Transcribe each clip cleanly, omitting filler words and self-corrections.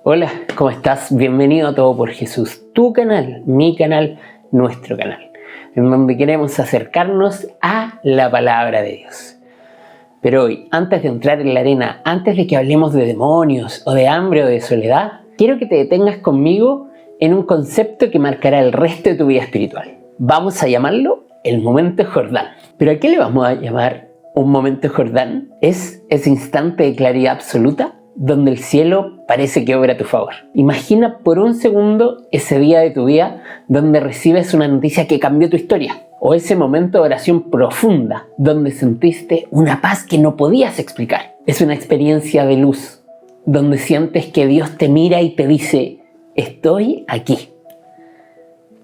Hola, ¿cómo estás? Bienvenido a Todo por Jesús, tu canal, mi canal, nuestro canal, en donde queremos acercarnos a la palabra de Dios. Pero hoy, antes de entrar en la arena, antes de que hablemos de demonios, o de hambre o de soledad, quiero que te detengas conmigo en un concepto que marcará el resto de tu vida espiritual. Vamos a llamarlo el momento Jordán. ¿Pero a qué le vamos a llamar un momento Jordán? Es ese instante de claridad absoluta donde el cielo parece que obra a tu favor. Imagina por un segundo ese día de tu vida donde recibes una noticia que cambió tu historia, o ese momento de oración profunda donde sentiste una paz que no podías explicar. Es una experiencia de luz donde sientes que Dios te mira y te dice: estoy aquí.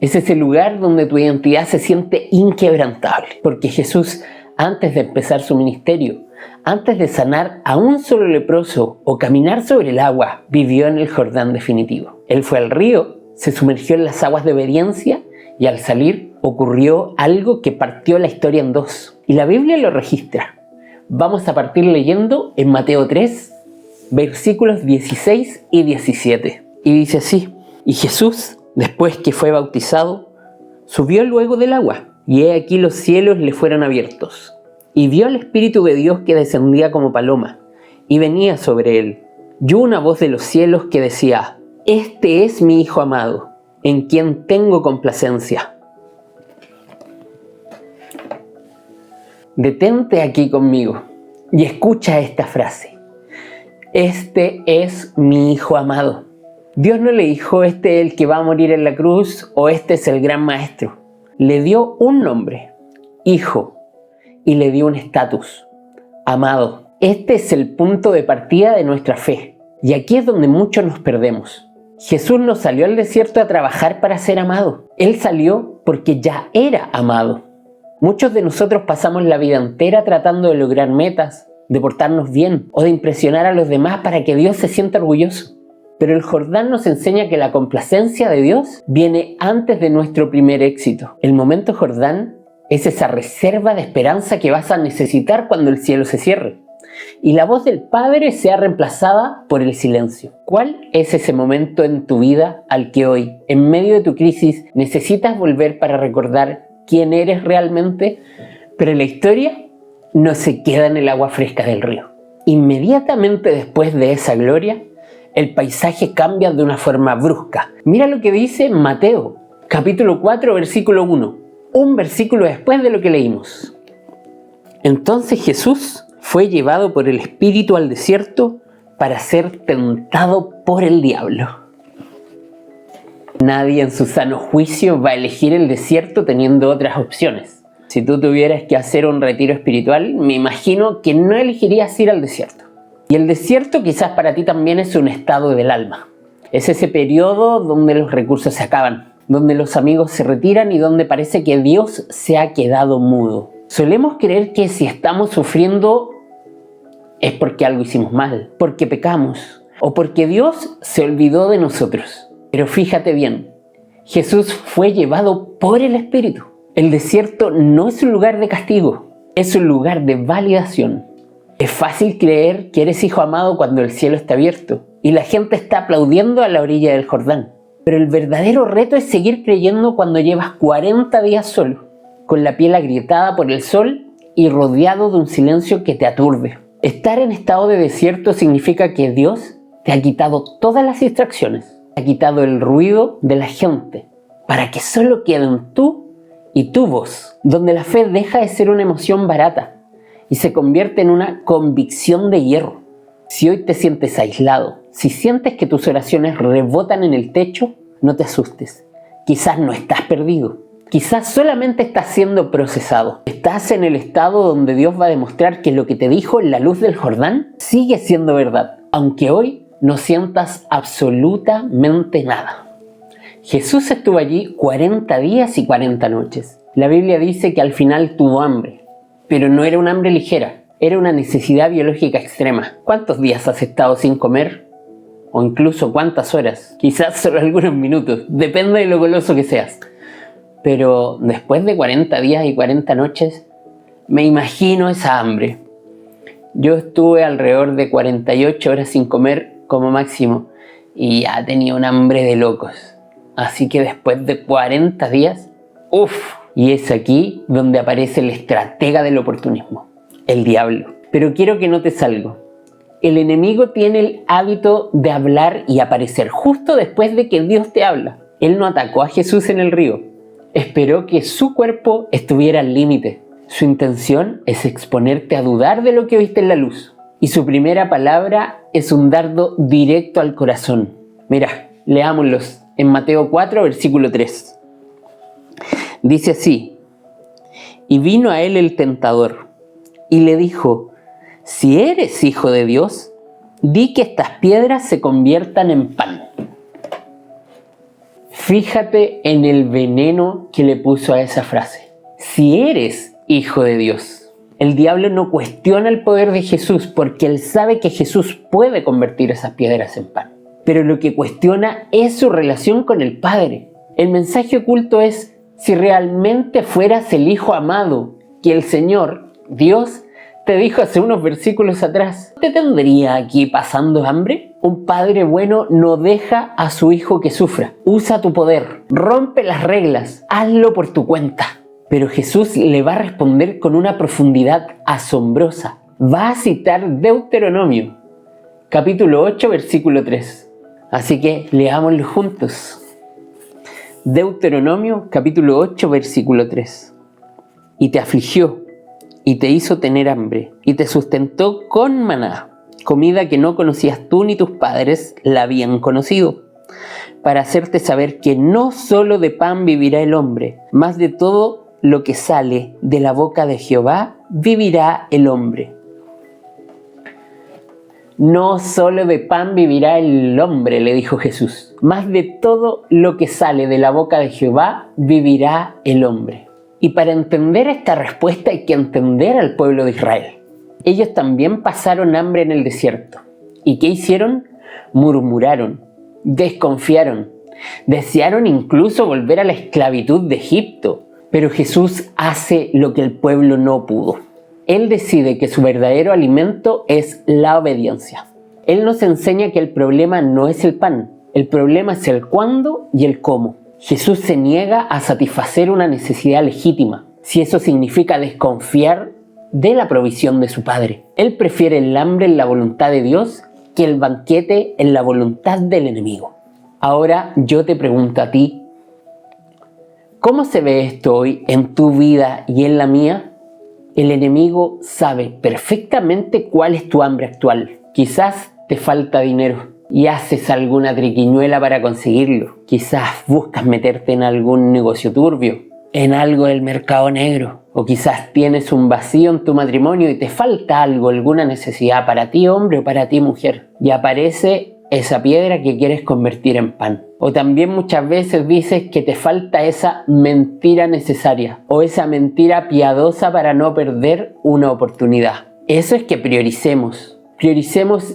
Es ese lugar donde tu identidad se siente inquebrantable, porque Jesús, antes de empezar su ministerio, antes de sanar a un solo leproso o caminar sobre el agua, vivió en el Jordán definitivo. Él fue al río, se sumergió en las aguas de obediencia y al salir ocurrió algo que partió la historia en dos. Y la Biblia lo registra. Vamos a partir leyendo en Mateo 3, versículos 16 y 17. Y dice así: y Jesús, después que fue bautizado, subió luego del agua, y he aquí los cielos le fueron abiertos. Y vio al Espíritu de Dios que descendía como paloma, y venía sobre él. Y una voz de los cielos que decía: este es mi Hijo amado, en quien tengo complacencia. Detente aquí conmigo y escucha esta frase: este es mi Hijo amado. Dios no le dijo: este es el que va a morir en la cruz, o este es el gran maestro. Le dio un nombre: Hijo. Y le dio un estatus: amado. Este es el punto de partida de nuestra fe. Y aquí es donde muchos nos perdemos. Jesús no salió al desierto a trabajar para ser amado. Él salió porque ya era amado. Muchos de nosotros pasamos la vida entera tratando de lograr metas, de portarnos bien o de impresionar a los demás para que Dios se sienta orgulloso. Pero el Jordán nos enseña que la complacencia de Dios viene antes de nuestro primer éxito. El momento Jordán es esa reserva de esperanza que vas a necesitar cuando el cielo se cierre y la voz del Padre sea reemplazada por el silencio. ¿Cuál es ese momento en tu vida al que hoy, en medio de tu crisis, necesitas volver para recordar quién eres realmente? Pero la historia no se queda en el agua fresca del río. Inmediatamente después de esa gloria, el paisaje cambia de una forma brusca. Mira lo que dice Mateo, capítulo 4, versículo 1. Un versículo después de lo que leímos. Entonces Jesús fue llevado por el Espíritu al desierto para ser tentado por el diablo. Nadie en su sano juicio va a elegir el desierto teniendo otras opciones. Si tú tuvieras que hacer un retiro espiritual, me imagino que no elegirías ir al desierto. Y el desierto quizás para ti también es un estado del alma. Es ese periodo donde los recursos se acaban, donde los amigos se retiran y donde parece que Dios se ha quedado mudo. Solemos creer que si estamos sufriendo es porque algo hicimos mal, porque pecamos, o porque Dios se olvidó de nosotros. Pero fíjate bien, Jesús fue llevado por el Espíritu. El desierto no es un lugar de castigo, es un lugar de validación. Es fácil creer que eres hijo amado cuando el cielo está abierto y la gente está aplaudiendo a la orilla del Jordán. Pero el verdadero reto es seguir creyendo cuando llevas 40 días solo, con la piel agrietada por el sol y rodeado de un silencio que te aturde. Estar en estado de desierto significa que Dios te ha quitado todas las distracciones, te ha quitado el ruido de la gente, para que solo queden tú y tu voz, donde la fe deja de ser una emoción barata y se convierte en una convicción de hierro. Si hoy te sientes aislado, si sientes que tus oraciones rebotan en el techo, no te asustes. Quizás no estás perdido. Quizás solamente estás siendo procesado. Estás en el estado donde Dios va a demostrar que lo que te dijo en la luz del Jordán sigue siendo verdad, aunque hoy no sientas absolutamente nada. Jesús estuvo allí 40 días y 40 noches. La Biblia dice que al final tuvo hambre, pero no era un hambre ligera. Era una necesidad biológica extrema. ¿Cuántos días has estado sin comer? O incluso cuántas horas. Quizás solo algunos minutos. Depende de lo goloso que seas. Pero después de 40 días y 40 noches, me imagino esa hambre. Yo estuve alrededor de 48 horas sin comer como máximo, y ya tenía un hambre de locos. Así que después de 40 días, y es aquí donde aparece el estratega del oportunismo, el diablo. Pero quiero que notes algo. El enemigo tiene el hábito de hablar y aparecer justo después de que Dios te habla. Él no atacó a Jesús en el río. Esperó que su cuerpo estuviera al límite. Su intención es exponerte a dudar de lo que viste en la luz. Y su primera palabra es un dardo directo al corazón. Mira, leámoslos en Mateo 4, versículo 3. Dice así: y vino a él el tentador y le dijo: si eres hijo de Dios, di que estas piedras se conviertan en pan. Fíjate en el veneno que le puso a esa frase. Si eres hijo de Dios. El diablo no cuestiona el poder de Jesús porque él sabe que Jesús puede convertir esas piedras en pan. Pero lo que cuestiona es su relación con el Padre. El mensaje oculto es: si realmente fueras el Hijo amado que el Señor, Dios, te dijo hace unos versículos atrás, ¿te tendría aquí pasando hambre? Un padre bueno no deja a su hijo que sufra. Usa tu poder, rompe las reglas, hazlo por tu cuenta. Pero Jesús le va a responder con una profundidad asombrosa. Va a citar Deuteronomio, capítulo 8, versículo 3. Así que leámoslo juntos. Deuteronomio, capítulo 8, versículo 3. Y te afligió, y te hizo tener hambre, y te sustentó con maná, comida que no conocías tú ni tus padres la habían conocido, para hacerte saber que no solo de pan vivirá el hombre, mas de todo lo que sale de la boca de Jehová vivirá el hombre. No solo de pan vivirá el hombre, le dijo Jesús, mas de todo lo que sale de la boca de Jehová vivirá el hombre. Y para entender esta respuesta hay que entender al pueblo de Israel. Ellos también pasaron hambre en el desierto. ¿Y qué hicieron? Murmuraron, desconfiaron, desearon incluso volver a la esclavitud de Egipto. Pero Jesús hace lo que el pueblo no pudo. Él decide que su verdadero alimento es la obediencia. Él nos enseña que el problema no es el pan, el problema es el cuándo y el cómo. Jesús se niega a satisfacer una necesidad legítima, si eso significa desconfiar de la provisión de su Padre. Él prefiere el hambre en la voluntad de Dios que el banquete en la voluntad del enemigo. Ahora yo te pregunto a ti, ¿cómo se ve esto hoy en tu vida y en la mía? El enemigo sabe perfectamente cuál es tu hambre actual. Quizás te falta dinero y haces alguna triquiñuela para conseguirlo. Quizás buscas meterte en algún negocio turbio, en algo del mercado negro. O quizás tienes un vacío en tu matrimonio y te falta algo, alguna necesidad para ti hombre o para ti mujer. Y aparece esa piedra que quieres convertir en pan. O también muchas veces dices que te falta esa mentira necesaria o esa mentira piadosa para no perder una oportunidad. Eso es que prioricemos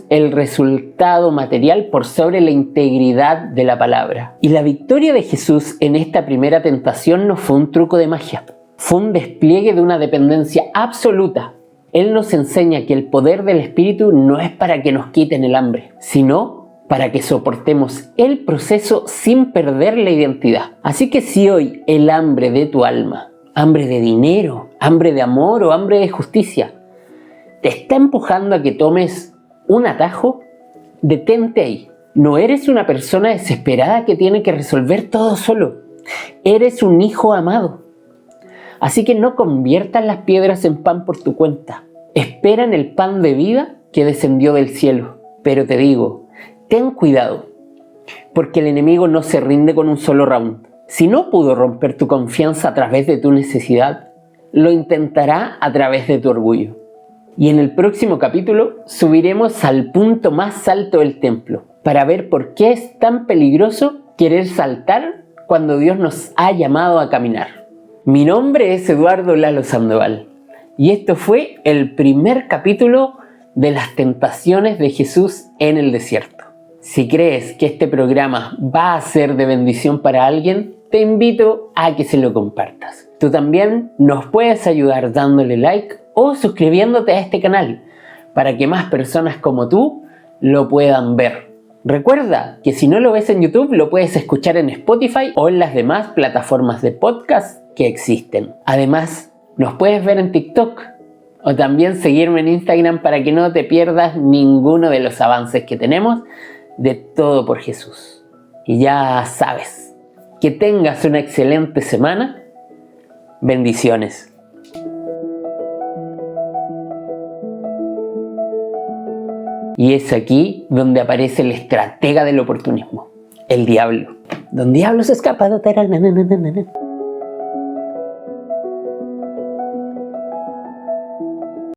el resultado material por sobre la integridad de la palabra. Y la victoria de Jesús en esta primera tentación no fue un truco de magia, fue un despliegue de una dependencia absoluta. Él nos enseña que el poder del Espíritu no es para que nos quiten el hambre, sino para que soportemos el proceso sin perder la identidad. Así que si hoy el hambre de tu alma, hambre de dinero, hambre de amor o hambre de justicia, te está empujando a que tomes un atajo, detente ahí. No eres una persona desesperada que tiene que resolver todo solo. Eres un hijo amado. Así que no conviertas las piedras en pan por tu cuenta. Espera en el pan de vida que descendió del cielo. Pero te digo, ten cuidado, porque el enemigo no se rinde con un solo round. Si no pudo romper tu confianza a través de tu necesidad, lo intentará a través de tu orgullo. Y en el próximo capítulo subiremos al punto más alto del templo para ver por qué es tan peligroso querer saltar cuando Dios nos ha llamado a caminar. Mi nombre es Eduardo Lalo Sandoval y esto fue el primer capítulo de las tentaciones de Jesús en el desierto. Si crees que este programa va a ser de bendición para alguien, te invito a que se lo compartas. Tú también nos puedes ayudar dándole like o suscribiéndote a este canal para que más personas como tú lo puedan ver. Recuerda que si no lo ves en YouTube, lo puedes escuchar en Spotify o en las demás plataformas de podcast que existen. Además, nos puedes ver en TikTok o también seguirme en Instagram para que no te pierdas ninguno de los avances que tenemos de Todo por Jesús. Y ya sabes, que tengas una excelente semana. Bendiciones. Y es aquí donde aparece el estratega del oportunismo, el diablo. Don Diablo se escapa.